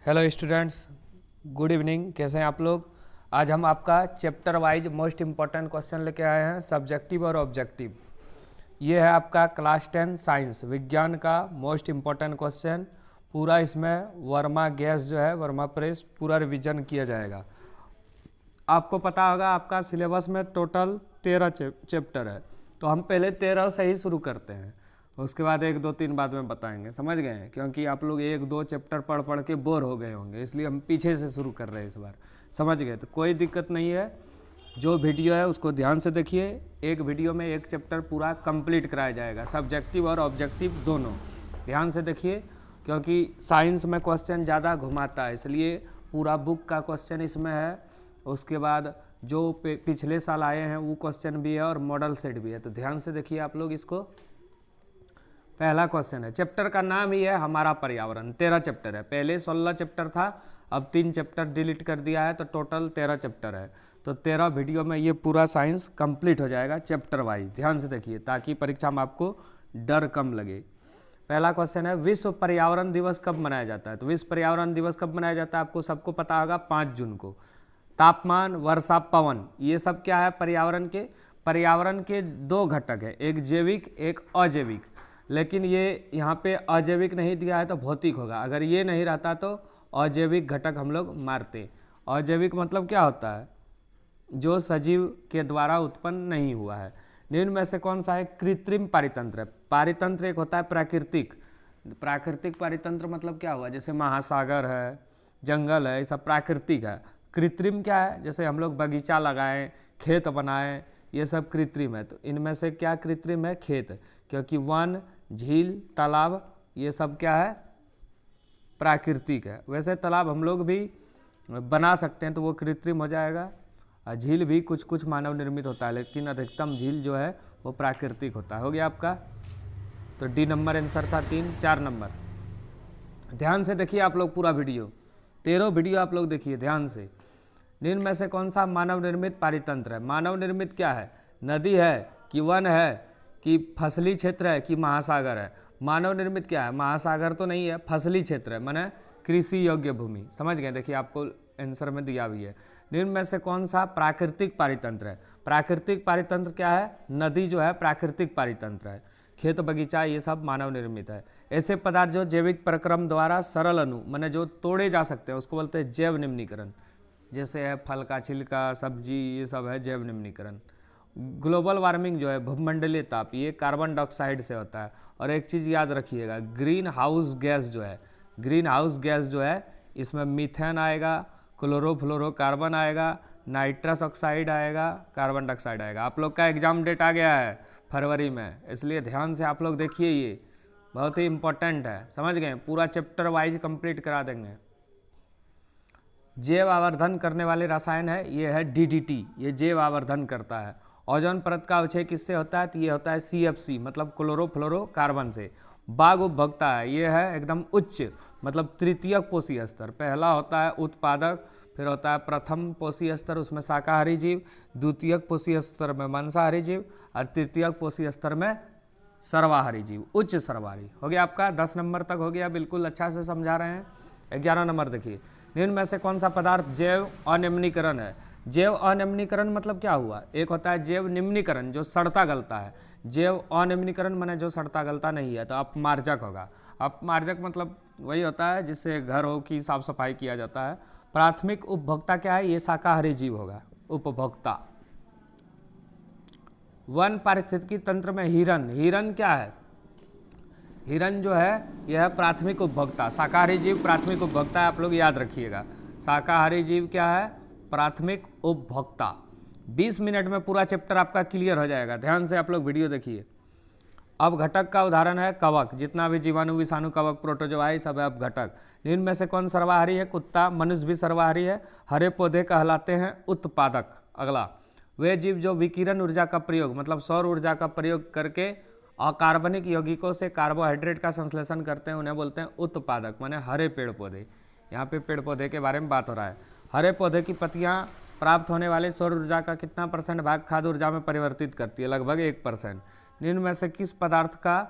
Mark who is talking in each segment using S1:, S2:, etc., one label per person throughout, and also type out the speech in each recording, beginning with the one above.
S1: Hello students, good evening. कैसे हैं आप लोग? आज हम आपका chapter wise most important question लेके आए हैं, सब्जेक्टिव और ऑब्जेक्टिव। ये है आपका क्लास 10 साइंस विज्ञान का मोस्ट इम्पॉर्टेंट क्वेश्चन। पूरा इसमें वर्मा गैस जो है, वर्मा प्रेस, पूरा रिवीजन किया जाएगा। आपको पता होगा आपका सिलेबस में टोटल 13 चैप्टर है, तो हम पहले 13 से ही शुरू करते हैं, उसके बाद 1 2 3 बाद में बताएंगे। समझ गए हैं? क्योंकि आप लोग 1 2 चैप्टर पढ़ पढ़ के बोर हो गए होंगे, इसलिए हम पीछे से शुरू कर रहे हैं इस बार। समझ गए? तो कोई दिक्कत नहीं है, जो वीडियो है उसको ध्यान से देखिए। एक वीडियो में 1 चैप्टर पूरा कंप्लीट कराया जाएगा, सब्जेक्टिव और ऑब्जेक्टिव दोनों। ध्यान से देखिए, क्योंकि साइंस में क्वेश्चन ज़्यादा घुमाता है, इसलिए पूरा बुक का क्वेश्चन इसमें है। उसके बाद जो पिछले साल आए हैं वो क्वेश्चन भी है और मॉडल सेट भी है, तो ध्यान से देखिए आप लोग इसको। पहला क्वेश्चन है, चैप्टर का नाम ही है हमारा पर्यावरण। 13 चैप्टर है, पहले 16 चैप्टर था, अब 3 चैप्टर डिलीट कर दिया है, तो टोटल 13 चैप्टर है। तो 13 वीडियो में ये पूरा साइंस कंप्लीट हो जाएगा चैप्टर वाइज। ध्यान से देखिए ताकि परीक्षा में आपको डर कम लगे। पहला क्वेश्चन है, विश्व पर्यावरण दिवस कब मनाया जाता है? तो विश्व पर्यावरण दिवस कब मनाया जाता है आपको सबको पता होगा, 5 जून को। तापमान, वर्षा, पवन, ये सब क्या है पर्यावरण के? पर्यावरण के 2 घटक है, एक जैविक एक अजैविक। लेकिन ये यहाँ पे अजैविक नहीं दिया है तो भौतिक होगा। अगर ये नहीं रहता तो अजैविक घटक हम लोग मारते। अजैविक मतलब क्या होता है? जो सजीव के द्वारा उत्पन्न नहीं हुआ है। निम्न में से कौन सा है? कृत्रिम पारितंत्र। पारितंत्र एक होता है प्राकृतिक। प्राकृतिक पारितंत्र मतलब क्या हुआ? जैसे महासागर है, जंगल है, ये सब प्राकृतिक है। कृत्रिम क्या है? जैसे हम लोग बगीचा लगाएं, खेत बनाएं, ये सब कृत्रिम है। तो इनमें से क्या कृत्रिम है? खेत, क्योंकि वन, झील, तालाब ये सब क्या है? प्राकृतिक है। वैसे तालाब हम लोग भी बना सकते हैं तो वो कृत्रिम हो जाएगा, और झील भी कुछ कुछ मानव निर्मित होता है, लेकिन अधिकतम झील जो है वो प्राकृतिक होता है। हो गया आपका? तो डी नंबर आंसर था 3। 4 नंबर, ध्यान से देखिए आप लोग पूरा वीडियो, 13 वीडियो आप लोग देखिए ध्यान से। निम्न में से कौन सा मानव निर्मित पारितंत्र है? मानव निर्मित क्या है? नदी है कि वन है कि फसली क्षेत्र है कि महासागर है? मानव निर्मित क्या है? महासागर तो नहीं है, फसली क्षेत्र है, माने कृषि योग्य भूमि। समझ गए? देखिए आपको आंसर में दिया भी है। निम्न में से कौन सा प्राकृतिक पारितंत्र है? प्राकृतिक पारितंत्र क्या है? नदी जो है प्राकृतिक पारितंत्र है। खेत बगीचा ये सब मानव निर्मित है। ऐसे पदार्थ जो जैविक प्रक्रम द्वारा सरल अणु माने जो तोड़े जा सकते हैं उसको बोलते हैं जैव निम्नीकरण। जैसे है फल का छिलका, सब्जी, ये सब है जैव निम्नीकरण। ग्लोबल वार्मिंग जो है भूमंडलीय ताप, ये कार्बन डाइऑक्साइड से होता है। और एक चीज़ याद रखिएगा, ग्रीन हाउस गैस जो है, ग्रीन हाउस गैस जो है इसमें मीथेन आएगा, क्लोरोफ्लोरोकार्बन आएगा, नाइट्रस ऑक्साइड आएगा, कार्बन डाइऑक्साइड आएगा। आप लोग का एग्जाम डेट आ गया है फरवरी में, इसलिए ध्यान से आप लोग देखिए, ये बहुत ही इंपॉर्टेंट है। समझ गए? पूरा चैप्टर वाइज कंप्लीट करा देंगे। जैव आवर्धन करने वाले रसायन है, ये है डीडीटी, ये जैव आवर्धन करता है। ओजोन परत का अवक्षय किससे होता है? तो ये होता है सीएफसी मतलब क्लोरोफ्लोरोकार्बन से। बाघ उपभोक्ता है, ये है एकदम उच्च मतलब तृतीयक पोषी स्तर। पहला होता है उत्पादक, फिर होता है प्रथम पोषी स्तर, उसमें शाकाहारी जीव, द्वितीयक पोषी स्तर में मांसाहारी जीव, और तृतीयक पोषी स्तर में सर्वाहारी जीव, उच्च सर्वाहारी। हो गया आपका? 10 नंबर तक हो गया, बिल्कुल अच्छा से समझा रहे हैं। 11 नंबर देखिए, निम्न में से कौन सा पदार्थ जैव अनिम्नीकरण है? जैव अनिम्नीकरण मतलब क्या हुआ? एक होता है जैव निम्नीकरण जो सड़ता गलता है, जैव अनिम्नीकरण माने जो सड़ता गलता नहीं है, तो अपमार्जक होगा। अपमार्जक मतलब वही होता है जिससे घरों की साफ सफाई किया जाता है। प्राथमिक उपभोक्ता क्या है? ये शाकाहारी जीव होगा, उपभोक्ता। वन पारिस्थितिकी तंत्र में हिरन, हिरन क्या है? हिरन जो है यह है प्राथमिक उपभोक्ता। शाकाहारी जीव प्राथमिक उपभोक्ता है, आप लोग याद रखिएगा। शाकाहारी जीव क्या है? प्राथमिक उपभोक्ता। 20 मिनट में पूरा चैप्टर आपका क्लियर हो जाएगा, ध्यान से आप लोग वीडियो देखिए। अब घटक का उदाहरण है कवक, जितना भी जीवाणु, विषाणु, कवक, प्रोटोजोआ सब है अब घटक। निम्न में से कौन सर्वाहारी है? कुत्ता। मनुष्य भी सर्वाहारी है। हरे पौधे कहलाते हैं उत्पादक। अगला, वे जीव जो विकिरण ऊर्जा का प्रयोग मतलब सौर ऊर्जा का प्रयोग करके अकार्बनिक यौगिकों से कार्बोहाइड्रेट का संश्लेषण करते हैं उन्हें बोलते हैं उत्पादक, माने हरे पेड़ पौधे। यहाँ पे पेड़ पौधे के बारे में बात हो रहा है। हरे पौधे की पत्तियाँ प्राप्त होने वाले सौर ऊर्जा का कितना % भाग खाद्य ऊर्जा में परिवर्तित करती है? लगभग 1%। निम्न में से किस पदार्थ का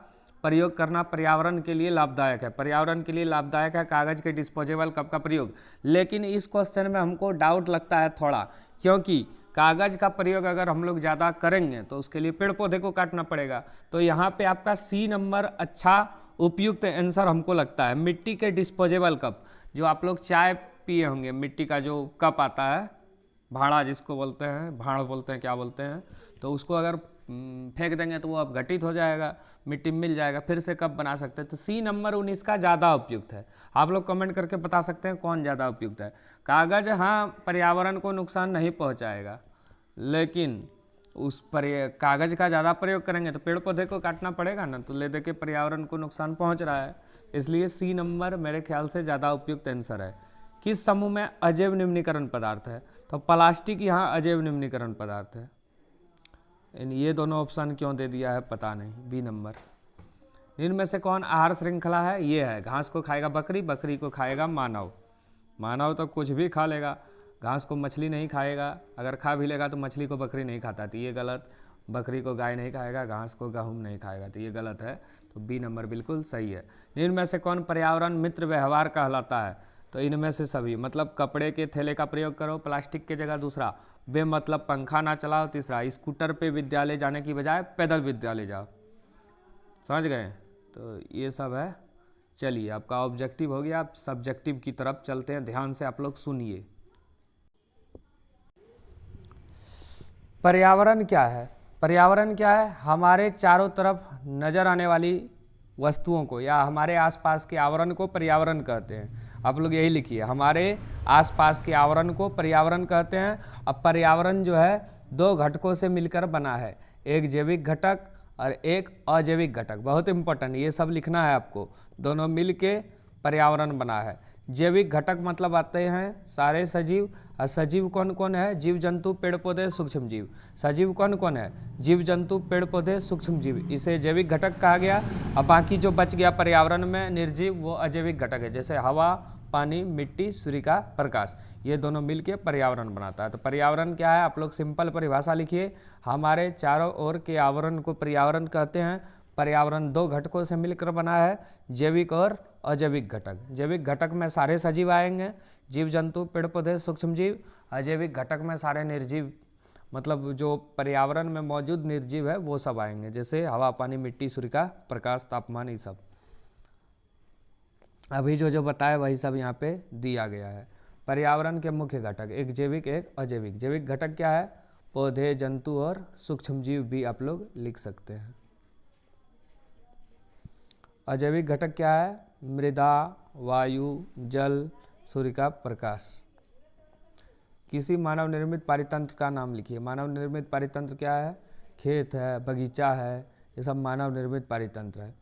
S1: प्रयोग करना पर्यावरण के लिए लाभदायक है। पर्यावरण के लिए लाभदायक है कागज़ के डिस्पोजेबल कप का प्रयोग। लेकिन इस क्वेश्चन में हमको डाउट लगता है थोड़ा, क्योंकि कागज़ का प्रयोग अगर हम लोग ज़्यादा करेंगे तो उसके लिए पेड़ पौधे को काटना पड़ेगा। तो यहाँ पे आपका सी नंबर अच्छा उपयुक्त आंसर हमको लगता है। मिट्टी के डिस्पोजेबल कप, जो आप लोग चाय पिए होंगे, मिट्टी का जो कप आता है, भाड़ा जिसको बोलते हैं, भाड़ बोलते हैं, क्या बोलते हैं, तो उसको अगर फेंक देंगे तो वो अब घटित हो जाएगा, मिट्टी मिल जाएगा, फिर से कप बना सकते हैं। तो सी नंबर 19 का ज़्यादा उपयुक्त है। आप लोग कमेंट करके बता सकते हैं कौन ज़्यादा उपयुक्त है। कागज़ हाँ पर्यावरण को नुकसान नहीं पहुंचाएगा, लेकिन उस पर कागज़ का ज़्यादा प्रयोग करेंगे तो पेड़ पौधे को काटना पड़ेगा ना, तो ले दे के पर्यावरण को नुकसान पहुंच रहा है। इसलिए सी नंबर मेरे ख्याल से ज़्यादा उपयुक्त आंसर है। किस समूह में अजैव निम्नीकरण पदार्थ है? तो प्लास्टिक यहाँ अजैव निम्नीकरण पदार्थ है। ये दोनों ऑप्शन क्यों दे दिया है पता नहीं। B number. इनमें से कौन आहार श्रृंखला है? ये है, घास को खाएगा बकरी, बकरी को खाएगा मानव। मानव तो कुछ भी खा लेगा, घास को मछली नहीं खाएगा, अगर खा भी लेगा तो मछली को बकरी नहीं खाता, तो ये गलत। बकरी को गाय नहीं खाएगा, घास को गेहूँ नहीं खाएगा, तो ये गलत है। तो बी नंबर बिल्कुल सही है। इनमें से कौन पर्यावरण मित्र व्यवहार कहलाता है? तो इनमें से सभी, मतलब कपड़े के थैले का प्रयोग करो प्लास्टिक की जगह, दूसरा बेमतलब पंखा ना चलाओ, तीसरा स्कूटर पे विद्यालय जाने की बजाय पैदल विद्यालय जाओ। समझ गए? तो ये सब है। चलिए आपका ऑब्जेक्टिव हो गया, आप सब्जेक्टिव की तरफ चलते हैं, ध्यान से आप लोग सुनिए। पर्यावरण क्या है? पर्यावरण क्या है? हमारे चारों तरफ नज़र आने वाली वस्तुओं को या हमारे आसपास के आवरण को पर्यावरण कहते हैं। आप लोग यही लिखिए, हमारे आसपास के आवरण को पर्यावरण कहते हैं। अब पर्यावरण जो है दो घटकों से मिलकर बना है, एक जैविक घटक और एक अजैविक घटक। बहुत इंपॉर्टेंट, ये सब लिखना है आपको। दोनों मिल के पर्यावरण बना है। जैविक घटक मतलब आते हैं सारे सजीव, और सजीव कौन कौन है? जीव जंतु पेड़ पौधे सूक्ष्म जीव। सजीव कौन कौन है? जीव जंतु पेड़ पौधे सूक्ष्म जीव, इसे जैविक घटक कहा गया। अब बाकी जो बच गया पर्यावरण में निर्जीव, वो अजैविक घटक है, जैसे हवा, पानी, मिट्टी, सूर्य का प्रकाश, ये दोनों मिलके पर्यावरण बनाता है। तो पर्यावरण क्या है? आप लोग सिंपल परिभाषा लिखिए, हमारे चारों ओर के आवरण को पर्यावरण कहते हैं। पर्यावरण दो घटकों से मिलकर बना है, जैविक और अजैविक घटक। जैविक घटक में सारे सजीव आएंगे, जीव जंतु पेड़ पौधे सूक्ष्म जीव। अजैविक घटक में सारे निर्जीव, मतलब जो पर्यावरण में मौजूद निर्जीव है वो सब आएंगे, जैसे हवा, पानी, मिट्टी, सूर्य का प्रकाश, तापमान, ये सब। अभी जो बताया वही सब यहाँ पे दिया गया है। पर्यावरण के मुख्य घटक, एक जैविक एक अजैविक। जैविक घटक क्या है? पौधे, जंतु और सूक्ष्म जीव भी आप लोग लिख सकते हैं। अजैविक घटक क्या है? मृदा, वायु, जल, सूर्य का प्रकाश। किसी मानव निर्मित पारितंत्र का नाम लिखिए। मानव निर्मित पारितंत्र क्या है? खेत है, बगीचा है, ये सब मानव निर्मित पारितंत्र है।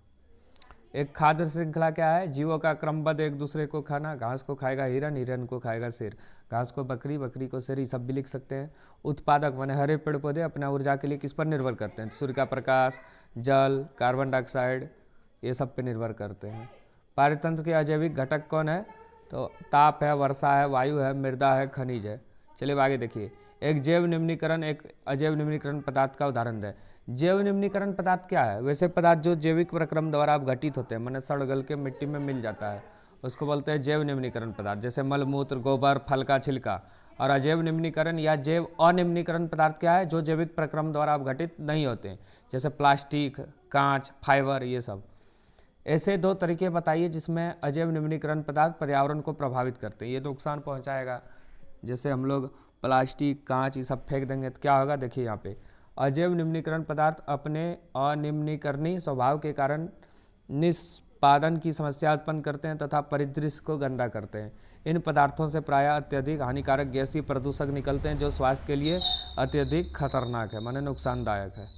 S1: एक खाद्य श्रृंखला क्या है? जीवों का क्रमबद्ध एक दूसरे को खाना। घास को खाएगा हिरन, हिरन को खाएगा शेर, घास को बकरी, बकरी को शेर, ये सब भी लिख सकते हैं। उत्पादक माने हरे पेड़ पौधे अपना ऊर्जा के लिए किस पर निर्भर करते हैं? सूर्य का प्रकाश, जल, कार्बन डाइऑक्साइड, ये सब पे निर्भर करते हैं। पारितंत्र के अजैविक घटक कौन है? तो ताप है, वर्षा है, वायु है, मृदा है, खनिज है। चलिए आगे देखिए, एक जैव निम्नीकरण एक अजैव निम्नीकरण पदार्थ का उदाहरण है। जैव निम्नीकरण पदार्थ क्या है? वैसे पदार्थ जो जैविक प्रक्रम द्वारा घटित होते हैं, मैंने सड़ गल के मिट्टी में मिल जाता है, उसको बोलते हैं जैव निम्नीकरण पदार्थ, जैसे मलमूत्र, गोबर, फल का छिलका। और अजैव निम्नीकरण या जैव अनिम्नीकरण पदार्थ क्या है? जो जैविक प्रक्रम द्वारा घटित नहीं होते हैं, जैसे प्लास्टिक, कांच, फाइबर, ये सब। ऐसे दो तरीके बताइए जिसमें अजैव निम्नीकरण पदार्थ पर्यावरण को प्रभावित करते हैं, ये नुकसान पहुंचाएगा। जैसे हम लोग प्लास्टिक, कांच, ये सब फेंक देंगे तो क्या होगा? देखिए यहाँ पे, अजैव निम्नीकरण पदार्थ अपने अनिम्नीकरणीय स्वभाव के कारण निष्पादन की समस्या उत्पन्न करते हैं तथा परिदृश्य को गंदा करते हैं। इन पदार्थों से प्रायः अत्यधिक हानिकारक गैसीय प्रदूषक निकलते हैं जो स्वास्थ्य के लिए अत्यधिक खतरनाक है, माने नुकसानदायक है।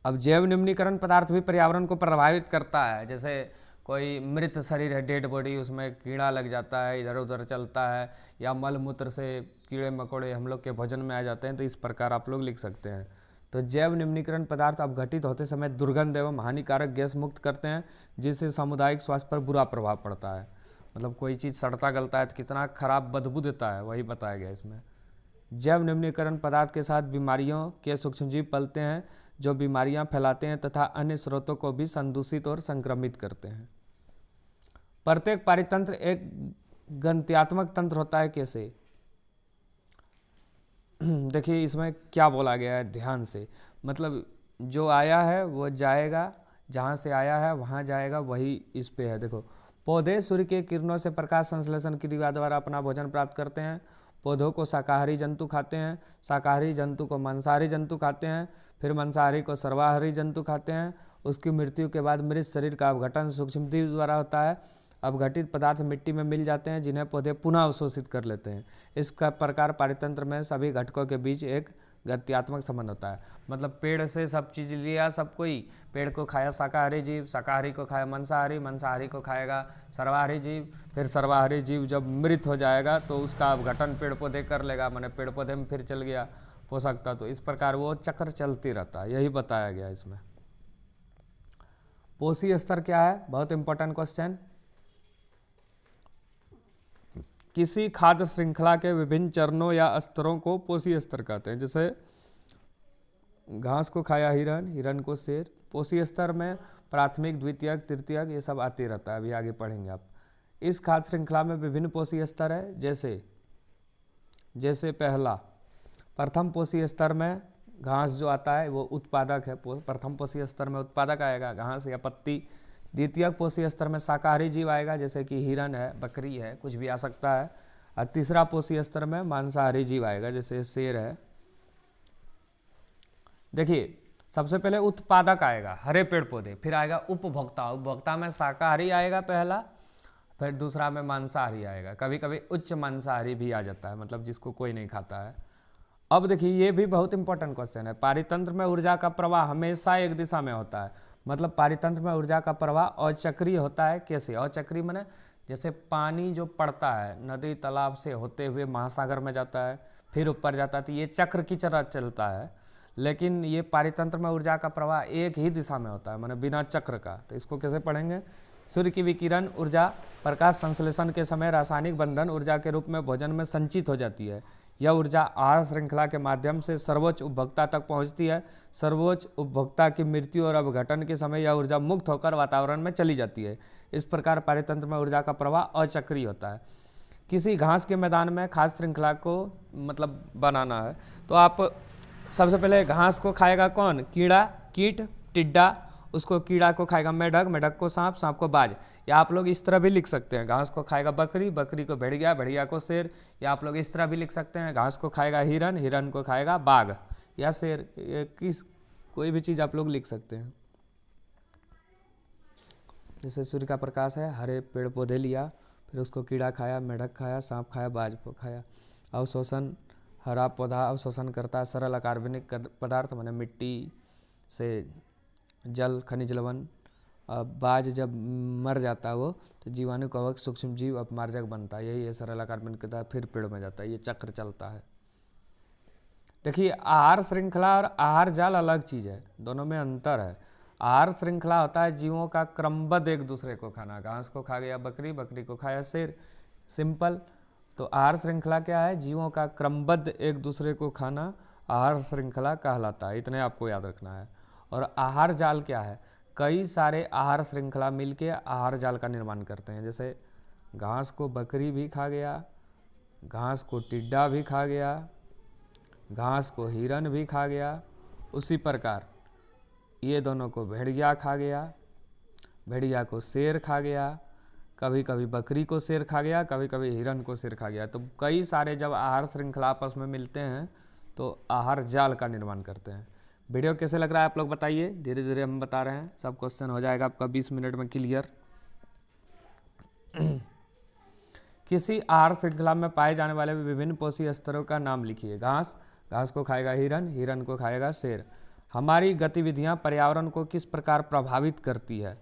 S1: अब जैव निम्नीकरण पदार्थ भी पर्यावरण को प्रभावित करता है, जैसे कोई मृत शरीर है, डेड बॉडी, उसमें कीड़ा लग जाता है, इधर उधर चलता है, या मल मूत्र से कीड़े मकोड़े हम लोग के भोजन में आ जाते हैं, तो इस प्रकार आप लोग लिख सकते हैं। तो जैव निम्नीकरण पदार्थ अपघटित होते समय दुर्गंध एवं हानिकारक गैस मुक्त करते हैं, जिससे सामुदायिक स्वास्थ्य पर बुरा प्रभाव पड़ता है। मतलब कोई चीज़ सड़ता गलता है तो कितना खराब बदबू देता है, वही बताया गया इसमें। जैव निम्नीकरण पदार्थ के साथ बीमारियों के सूक्ष्मजीव पलते हैं जो बीमारियां फैलाते हैं तथा अन्य स्रोतों को भी संदूषित और संक्रमित करते हैं। प्रत्येक पारितंत्र एक गंत्यात्मक तंत्र होता है। कैसे? देखिए इसमें क्या बोला गया है, ध्यान से, मतलब जो आया है वो जाएगा, जहाँ से आया है वहाँ जाएगा, वही इस पे है। देखो, पौधे सूर्य के किरणों से प्रकाश संश्लेषण क्रिया द्वारा अपना भोजन प्राप्त करते हैं। पौधों को शाकाहारी जंतु खाते हैं, शाकाहारी जंतु को मांसाहारी जंतु खाते हैं, फिर मांसाहारी को सर्वाहारी जंतु खाते हैं। उसकी मृत्यु के बाद मृत शरीर का अपघटन सूक्ष्मजीव द्वारा होता है। अपघटित पदार्थ मिट्टी में मिल जाते हैं, जिन्हें पौधे पुनः अवशोषित कर लेते हैं। इस प्रकार पारितंत्र में सभी घटकों के बीच एक गत्यात्मक संबंध होता है। मतलब पेड़ से सब चीज़ लिया, सब कोई पेड़ को खाया शाकाहारी जीव, शाकाहारी को खाया मांसाहारी, मांसाहारी को खाएगा सर्वाहारी जीव, फिर सर्वाहारी जीव जब मृत हो जाएगा तो उसका अपघटन पेड़ पौधे कर लेगा, माने पेड़ पौधे में फिर चल गया पोषक तत्व। तो इस प्रकार वो चक्र चलती रहता है, यही बताया गया इसमें। पोषी स्तर क्या है? बहुत इंपॉर्टेंट क्वेश्चन। किसी खाद्य श्रृंखला के विभिन्न चरणों या स्तरों को पोषी स्तर कहते हैं। जैसे घास को खाया हिरन, हिरन को शेर। पोषी स्तर में प्राथमिक, द्वितीयक, तृतीयक ये सब आते रहता है, अभी आगे पढ़ेंगे आप। इस खाद्य श्रृंखला में विभिन्न पोषी स्तर है। जैसे पहला, प्रथम पोषी स्तर में घास जो आता है वो उत्पादक है। प्रथम पोषी स्तर में उत्पादक आएगा, घास या पत्ती। द्वितीयक पोषी स्तर में शाकाहारी जीव आएगा, जैसे कि हिरन है, बकरी है, कुछ भी आ सकता है। और तीसरा पोषी स्तर में मांसाहारी जीव आएगा, जैसे शेर है। देखिए सबसे पहले उत्पादक आएगा, हरे पेड़ पौधे, फिर आएगा उपभोक्ता। उपभोक्ता में शाकाहारी आएगा पहला, फिर दूसरा में मांसाहारी आएगा। कभी कभी उच्च मांसाहारी भी आ जाता है, मतलब जिसको कोई नहीं खाता है। अब देखिए ये भी बहुत इंपॉर्टेंट क्वेश्चन है। पारितंत्र में ऊर्जा का प्रवाह हमेशा एक दिशा में होता है। मतलब पारितंत्र में ऊर्जा का प्रवाह अचक्रीय होता है। कैसे अचक्रीय? माने जैसे पानी जो पड़ता है नदी तालाब से होते हुए महासागर में जाता है, फिर ऊपर जाता है, तो ये चक्र की तरह चलता है। लेकिन ये पारितंत्र में ऊर्जा का प्रवाह एक ही दिशा में होता है, माने बिना चक्र का। तो इसको कैसे पढ़ेंगे? सूर्य की विकिरण ऊर्जा प्रकाश संश्लेषण के समय रासायनिक बंधन ऊर्जा के रूप में भोजन में संचित हो जाती है। यह ऊर्जा आहार श्रृंखला के माध्यम से सर्वोच्च उपभोक्ता तक पहुंचती है। सर्वोच्च उपभोक्ता की मृत्यु और अपघटन के समय यह ऊर्जा मुक्त होकर वातावरण में चली जाती है। इस प्रकार पारितंत्र में ऊर्जा का प्रवाह अचक्रीय होता है। किसी घास के मैदान में खाद्य श्रृंखला को मतलब बनाना है, तो आप सबसे पहले घास को खाएगा कौन? कीड़ा, कीट, टिड्डा। उसको कीड़ा को खाएगा मेढक, मेढक को सांप, सांप को बाज। या आप लोग इस तरह भी लिख सकते हैं, घास को खाएगा बकरी, बकरी को भेड़िया, भेड़िया को शेर। या आप लोग इस तरह भी लिख सकते हैं, घास को खाएगा हिरन, हिरन को खाएगा बाघ या शेर। कोई भी चीज़ आप लोग लिख सकते हैं। जैसे सूर्य का प्रकाश है, हरे पेड़ पौधे लिया, फिर उसको कीड़ा खाया, मेढक खाया, सांप खाया, बाज को खाया। अवशोषण, हरा पौधा अवशोषण करता है सरल अकार्बनिक पदार्थ, माने मिट्टी से जल, खनिज लवण। बाज जब मर जाता है वो, तो जीवाणु कवक सूक्ष्म जीव अपमार्जक बनता है, यही है सरल अकार्बनिक पदार्थ, फिर पेड़ में जाता है। ये चक्र चलता है। देखिए आहार श्रृंखला और आहार जाल अलग चीज़ है, दोनों में अंतर है। आहार श्रृंखला होता है जीवों का क्रमबद्ध एक दूसरे को खाना। घास को खा गया बकरी, बकरी को खाया शेर, सिंपल। तो आहार श्रृंखला क्या है? जीवों का क्रमबद्ध एक दूसरे को खाना आहार श्रृंखला कहलाता है। इतने आपको याद रखना है। और आहार जाल क्या है? कई सारे आहार श्रृंखला मिलके आहार जाल का निर्माण करते हैं। जैसे घास को बकरी भी खा गया, घास को टिड्डा भी खा गया, घास को हिरन भी खा गया, उसी प्रकार ये दोनों को भेड़िया खा गया, भेड़िया को शेर खा गया, कभी कभी बकरी को शेर खा गया, कभी कभी हिरन को शेर खा गया। तो कई सारे जब आहार श्रृंखला आपस में मिलते हैं तो आहार जाल का निर्माण करते हैं। वीडियो कैसे लग रहा है आप लोग बताइए, धीरे धीरे हम बता रहे हैं, सब क्वेश्चन हो जाएगा आपका 20 मिनट में क्लियर। किसी आहार श्रृंखला में पाए जाने वाले विभिन्न पोषी स्तरों का नाम लिखिए। घास, घास को खाएगा हिरन, हिरन को खाएगा शेर। हमारी गतिविधियां पर्यावरण को किस प्रकार प्रभावित करती है?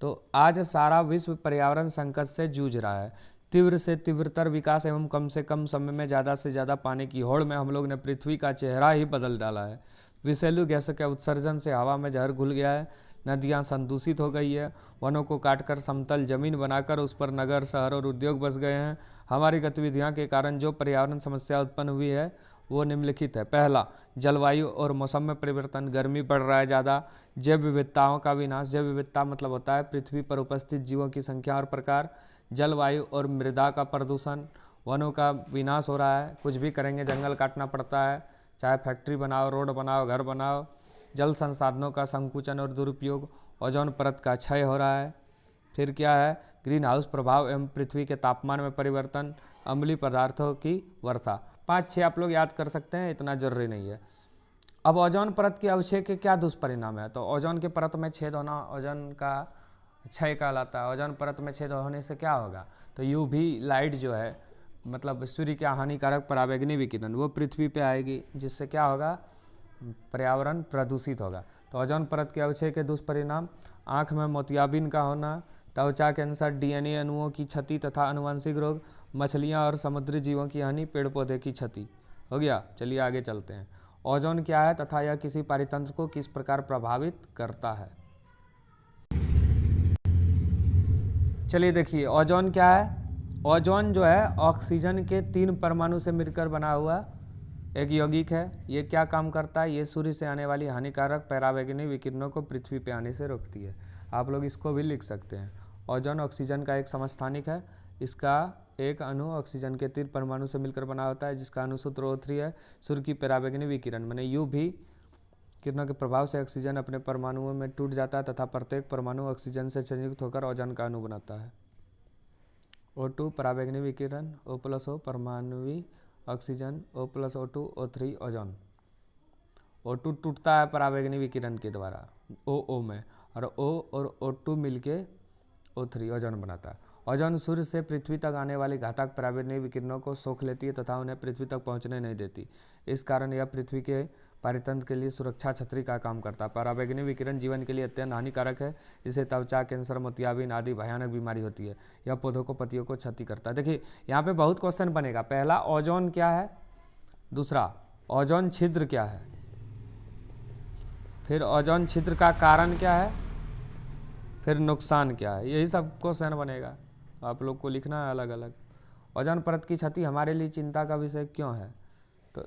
S1: तो आज सारा विश्व पर्यावरण संकट से जूझ रहा है। तीव्र से तीव्रतर विकास एवं कम से कम समय में ज़्यादा से ज़्यादा पानी की होड़ में हम लोग ने पृथ्वी का चेहरा ही बदल डाला है। विषैलु गैसों के उत्सर्जन से हवा में जहर घुल गया है, नदियाँ संदूषित हो गई है, वनों को काटकर समतल जमीन बनाकर उस पर नगर, शहर और उद्योग बस गए हैं। हमारी गतिविधियाँ के कारण जो पर्यावरण समस्या उत्पन्न हुई है वो निम्नलिखित है। पहला, जलवायु और मौसम में परिवर्तन, गर्मी बढ़ रहा है ज़्यादा। जैव विविधताओं का विनाश, जैव विविधता मतलब होता है पृथ्वी पर उपस्थित जीवों की संख्या और प्रकार। जलवायु और मृदा का प्रदूषण, वनों का विनाश हो रहा है, कुछ भी करेंगे जंगल काटना पड़ता है, चाहे फैक्ट्री बनाओ, रोड बनाओ, घर बनाओ। जल संसाधनों का संकुचन और दुरुपयोग, ओजोन परत का क्षय हो रहा है। फिर क्या है, ग्रीन हाउस प्रभाव एवं पृथ्वी के तापमान में परिवर्तन, अम्लीय पदार्थों की वर्षा। 5-6 आप लोग याद कर सकते हैं, इतना जरूरी नहीं है। अब ओजोन परत के अवक्षय के क्या दुष्परिणाम है? तो ओजोन के परत में छेद होना ओजोन का क्षय कहलाता है। ओजोन परत में छेद होने से क्या होगा? तो यूवी लाइट जो है, मतलब सूर्य के हानिकारक पराबैंगनी विकिरण, वो पृथ्वी पे आएगी, जिससे क्या होगा, पर्यावरण प्रदूषित होगा। तो ओजोन परत के अवक्षय के दुष्परिणाम, आँख में मोतियाबिंद का होना, त्वचा कैंसर, डीएनए अणुओं की क्षति तथा आनुवंशिक रोग, मछलियाँ और समुद्री जीवों की हानि, पेड़ पौधे की क्षति। हो गया, चलिए आगे चलते हैं। ओजोन क्या है तथा यह किसी पारितंत्र को किस प्रकार प्रभावित करता है? चलिए देखिए, ओजोन क्या है। ओजोन जो है ऑक्सीजन के 3 परमाणु से मिलकर बना हुआ एक यौगिक है। ये क्या काम करता है? ये सूर्य से आने वाली हानिकारक पराबैंगनी विकिरणों को पृथ्वी पे आने से रोकती है। आप लोग इसको भी लिख सकते हैं। ओजोन ऑक्सीजन का एक समस्थानिक है। इसका एक अणु ऑक्सीजन के 3 परमाणु से मिलकर बना होता है, जिसका अणुसूत्र O3 है। सूर्य की पराबैंगनी विकिरण माने UV किरणों के प्रभाव से ऑक्सीजन अपने परमाणुओं में टूट जाता है तथा प्रत्येक परमाणु ऑक्सीजन से संयुक्त होकर ओजोन का अणु बनाता है। O2 पराबैंगनी विकिरण, O+O परमाणुवी oxygen, O+O2 O3 ozone. O2 टूटता है पराबैंगनी विकिरण के द्वारा OO में, और O और O2 मिलके O3 ओजोन बनाता है। ओजोन सूर्य से पृथ्वी तक आने वाली घातक पराबैंगनी विकिरणों को सोख लेती है तथा उन्हें पृथ्वी तक पहुंचने नहीं देती। इस कारण यह पृथ्वी के पारितंत्र के लिए सुरक्षा छतरी का काम करता है। पराबैंगनी विकिरण जीवन के लिए अत्यंत हानिकारक है। इससे त्वचा कैंसर, मोतियाबिंद आदि भयानक बीमारी होती है। यह पौधों को, पत्तियों को क्षति करता है। देखिए यहाँ पे बहुत क्वेश्चन बनेगा। पहला, ओजोन क्या है? दूसरा, ओजोन छिद्र क्या है? फिर ओजोन छिद्र का कारण क्या है? फिर नुकसान क्या है? यही सब क्वेश्चन बनेगा, आप लोग को लिखना है अलग अलग। ओजोन परत की क्षति हमारे लिए चिंता का विषय क्यों है? तो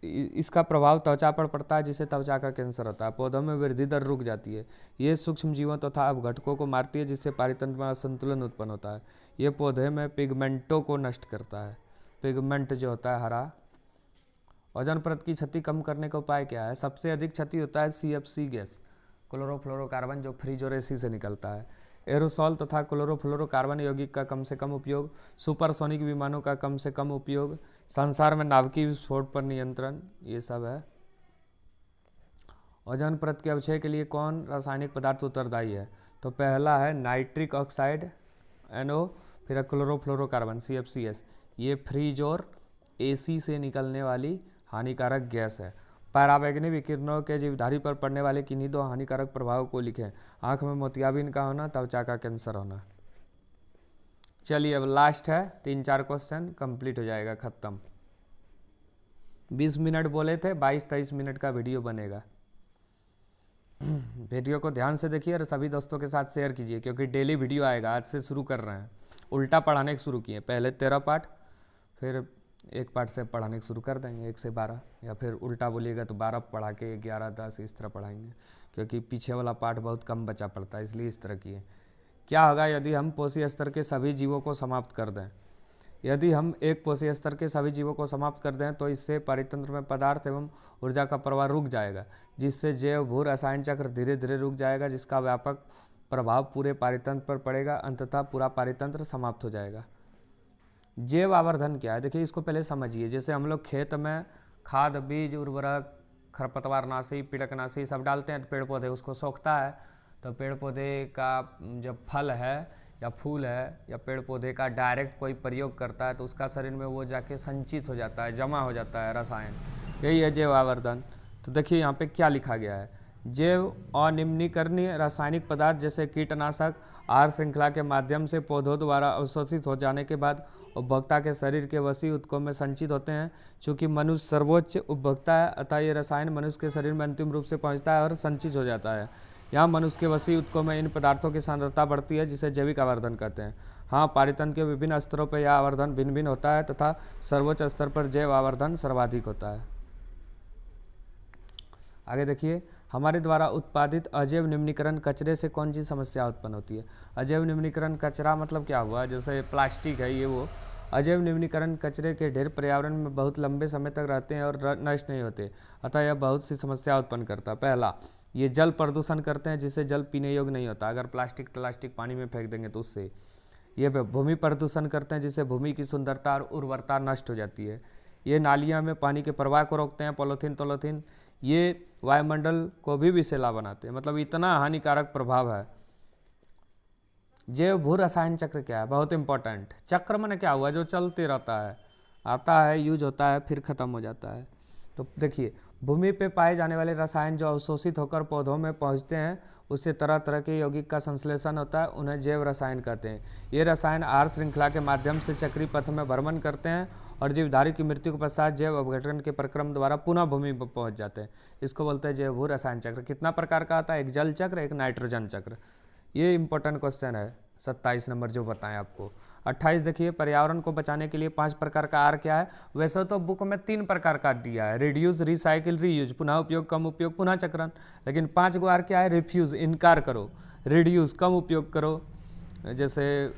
S1: इसका प्रभाव त्वचा पर पड़ता है, जिससे त्वचा का कैंसर होता है। पौधों में वृद्धि दर रुक जाती है। ये सूक्ष्म जीवों तथा अपघटकों को मारती है, जिससे पारितंत्र में असंतुलन उत्पन्न होता है। ये पौधे में पिगमेंटों को नष्ट करता है। पिगमेंट जो होता है हरा। ओजोन परत की क्षति कम करने का उपाय क्या है? सबसे अधिक क्षति होता है CFC गैस, क्लोरोफ्लोरोकार्बन, जो फ्रिज और AC से निकलता है। एरोसॉल तथा क्लोरोफ्लोरोकार्बन यौगिक का कम से कम उपयोग, सुपरसोनिक विमानों का कम से कम उपयोग, संसार में नाभिकीय विस्फोट पर नियंत्रण, ये सब है। ओजोन परत के अवक्षय के लिए कौन रासायनिक पदार्थ उत्तरदायी है? तो पहला है नाइट्रिक ऑक्साइड NO, फिर क्लोरोफ्लोरोकार्बन CFCS। ये फ्रिज और AC से निकलने वाली हानिकारक गैस है। पराबैंगनी विकिरणों के जीवधारी पर पड़ने वाले किन्हीं 2 हानिकारक प्रभावों को लिखें। आंख में मोतियाबिंद का होना, त्वचा का कैंसर होना। चलिए अब लास्ट है, 3-4 क्वेश्चन कंप्लीट हो जाएगा, खत्म। 20 मिनट बोले थे, 22-23 मिनट का वीडियो बनेगा। वीडियो को ध्यान से देखिए और सभी दोस्तों के साथ शेयर कीजिए, क्योंकि डेली वीडियो आएगा। आज से शुरू कर रहे हैं, उल्टा पढ़ाने के शुरू किए। पहले 13 पार्ट, फिर एक पार्ट से पढ़ाने शुरू कर देंगे 1 से 12, या फिर उल्टा बोलिएगा तो 12 पढ़ा के 11-10 इस तरह पढ़ाएंगे, क्योंकि पीछे वाला पार्ट बहुत कम बचा पड़ता है, इसलिए इस तरह किए। क्या होगा यदि हम पोषी स्तर के सभी जीवों को समाप्त कर दें? यदि हम एक पोषी स्तर के सभी जीवों को समाप्त कर दें तो इससे पारितंत्र में पदार्थ एवं ऊर्जा का प्रवाह रुक जाएगा, जिससे जैव भू रसायन चक्र धीरे धीरे रुक जाएगा, जिसका व्यापक प्रभाव पूरे पारितंत्र पर पड़ेगा। अंततः पूरा पारितंत्र समाप्त हो जाएगा। जैव आवर्धन क्या है? देखिए इसको पहले समझिए। जैसे हम लोग खेत में खाद, बीज, उर्वरक, खरपतवारनाशी, पीड़कनाशी सब डालते हैं तो पेड़ पौधे उसको सोखता है। तो पेड़ पौधे का जब फल है या फूल है या पेड़ पौधे का डायरेक्ट कोई प्रयोग करता है तो उसका शरीर में वो जाके संचित हो जाता है, जमा हो जाता है रसायन। यही है जैव आवर्धन। तो देखिए यहाँ पे क्या लिखा गया है। जैव अनिम्नीकरणीय रासायनिक पदार्थ जैसे कीटनाशक आहार श्रृंखला के माध्यम से पौधों द्वारा अवशोषित हो जाने के बाद उपभोक्ता के शरीर के वसी ऊतकों में संचित होते हैं। चूँकि मनुष्य सर्वोच्च उपभोक्ता है, अतः ये रसायन मनुष्य के शरीर में अंतिम रूप से पहुंचता है और संचित हो जाता है। यहाँ मनुष्य के वसी ऊतकों में इन पदार्थों की सांद्रता बढ़ती है जिसे जैविक आवर्धन कहते हैं। हाँ, पारीतंत्र के विभिन्न स्तरों पर यह आवर्धन भिन्न भिन्न होता है तथा सर्वोच्च स्तर पर जैव आवर्धन सर्वाधिक होता है। आगे देखिए, हमारे द्वारा उत्पादित अजैव निम्नीकरण कचरे से कौन सी समस्या उत्पन्न होती है। अजैव निम्नीकरण कचरा मतलब क्या हुआ, जैसे प्लास्टिक है, ये वो अजैव निम्नीकरण कचरे के ढेर पर्यावरण में बहुत लंबे समय तक रहते हैं और नष्ट नहीं होते, अतः यह बहुत सी समस्या उत्पन्न करता है। पहला, ये जल प्रदूषण करते हैं जिससे जल पीने योग्य नहीं होता। अगर प्लास्टिक पानी में फेंक देंगे तो उससे। ये भूमि प्रदूषण करते हैं जिससे भूमि की सुंदरता और उर्वरता नष्ट हो जाती है। ये नालियाँ में पानी के प्रवाह को रोकते हैं। पॉलीथीन ये वायुमंडल को भी विषैला बनाते हैं, मतलब इतना हानिकारक प्रभाव है। जैव भू रसायन चक्र क्या है, बहुत इंपॉर्टेंट। चक्र माने क्या हुआ, जो चलते रहता है, आता है, यूज होता है, फिर खत्म हो जाता है। तो देखिए, भूमि पे पाए जाने वाले रसायन जो अवशोषित होकर पौधों में पहुंचते हैं, उससे तरह तरह के यौगिक का संश्लेषण होता है, उन्हें जैव रसायन कहते हैं। ये रसायन आहार श्रृंखला के माध्यम से चक्रीय पथ में भ्रमण करते हैं और जीवधारी की मृत्यु के पश्चात जैव अपघटन के प्रक्रम द्वारा पुनः भूमि पर पहुंच जाते हैं। इसको बोलते हैं जैव भू रसायन चक्र। कितना प्रकार का आता है, एक जल चक्र, एक नाइट्रोजन चक्र। ये इंपॉर्टेंट क्वेश्चन है, 27 नंबर जो बताएं आपको। 28 देखिए, पर्यावरण को बचाने के लिए 5 प्रकार का आर क्या है। वैसे तो बुक में 3 प्रकार का दिया है, रिड्यूस, रिसाइकिल, रीयूज, पुनः उपयोग, कम उपयोग, पुनः चक्रण। लेकिन 5 गो आर क्या है, रिफ्यूज, इनकार करो, रिड्यूस, कम उपयोग करो, जैसे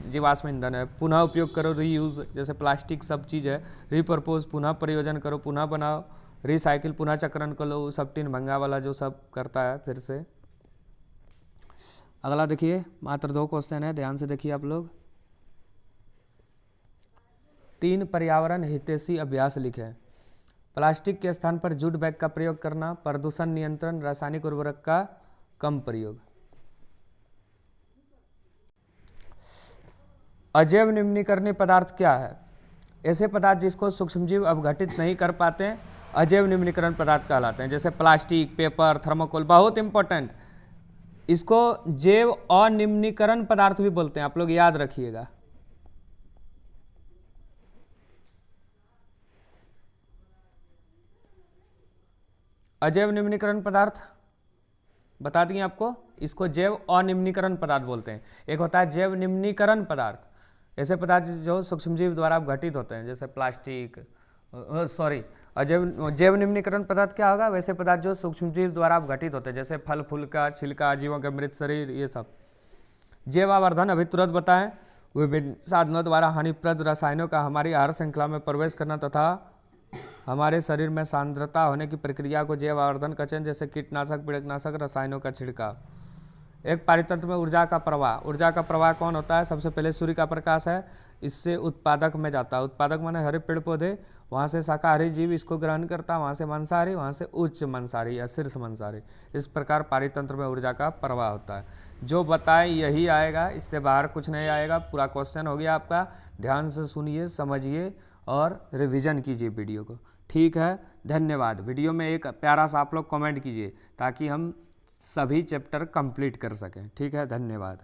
S1: जीवाश्म ईंधन है, पुनः उपयोग करो, रीयूज, जैसे प्लास्टिक सब चीज़ है, रिपर्पोज, पुनः प्रयोजन करो, पुनः बनाओ, रिसाइकिल, पुनः चक्रण करो, सब टीन भंगा वाला जो सब करता है फिर से। अगला देखिए, मात्र 2 क्वेश्चन है, ध्यान से देखिए आप लोग। 3 पर्यावरण हितैषी अभ्यास लिखें। प्लास्टिक के स्थान पर जूट बैग का प्रयोग करना, प्रदूषण नियंत्रण, रासायनिक उर्वरक का कम प्रयोग। अजैव निम्नीकरणीय पदार्थ क्या है, ऐसे पदार्थ जिसको सूक्ष्मजीव अपघटित नहीं कर पाते अजैव निम्नीकरण पदार्थ कहलाते हैं। जैसे प्लास्टिक, पेपर, थर्मोकोल, बहुत इंपॉर्टेंट। इसको जैव अनिम्नीकरण पदार्थ भी बोलते हैं, आप लोग याद रखिएगा। अजैव निम्नीकरण पदार्थ बता दिए आपको, इसको जैव अनिम्नीकरण पदार्थ बोलते हैं। एक होता है जैव निम्नीकरण पदार्थ, ऐसे पदार्थ जो सूक्ष्मजीव द्वारा अपघटित होते हैं, जैसे प्लास्टिक, जैव निम्नीकरण पदार्थ क्या होगा, वैसे पदार्थ जो सूक्ष्मजीव द्वारा अपघटित होते हैं, जैसे फल फूल का छिलका, जीवों के मृत शरीर, ये सब। जैव आवर्धन अभी तुरंत बताएं, विभिन्न साधनों द्वारा हानिप्रद रसायनों का हमारी आहार श्रृंखला में प्रवेश करना तथा हमारे शरीर में सांद्रता होने की प्रक्रिया को जैव आवर्धन कहते हैं, जैसे कीटनाशक, पीड़कनाशक, रसायनों का छिड़काव। एक पारितंत्र में ऊर्जा का प्रवाह, ऊर्जा का प्रवाह कौन होता है, सबसे पहले सूर्य का प्रकाश है, इससे उत्पादक में जाता है। उत्पादक माने हरे पेड़ पौधे, वहाँ से शाकाहारी जीव इसको ग्रहण करता है, वहाँ से मांसाहारी, वहाँ से उच्च मांसाहारी या शीर्ष मांसाहारी। इस प्रकार पारितंत्र में ऊर्जा का प्रवाह होता है। जो बताएं यही आएगा, इससे बाहर कुछ नहीं आएगा। पूरा क्वेश्चन हो गया आपका, ध्यान से सुनिए, समझिए और रिवीजन कीजिए वीडियो को। ठीक है, धन्यवाद। वीडियो में एक प्यारा सा आप लोग कमेंट कीजिए ताकि हम सभी चैप्टर कंप्लीट कर सकें। ठीक है, धन्यवाद।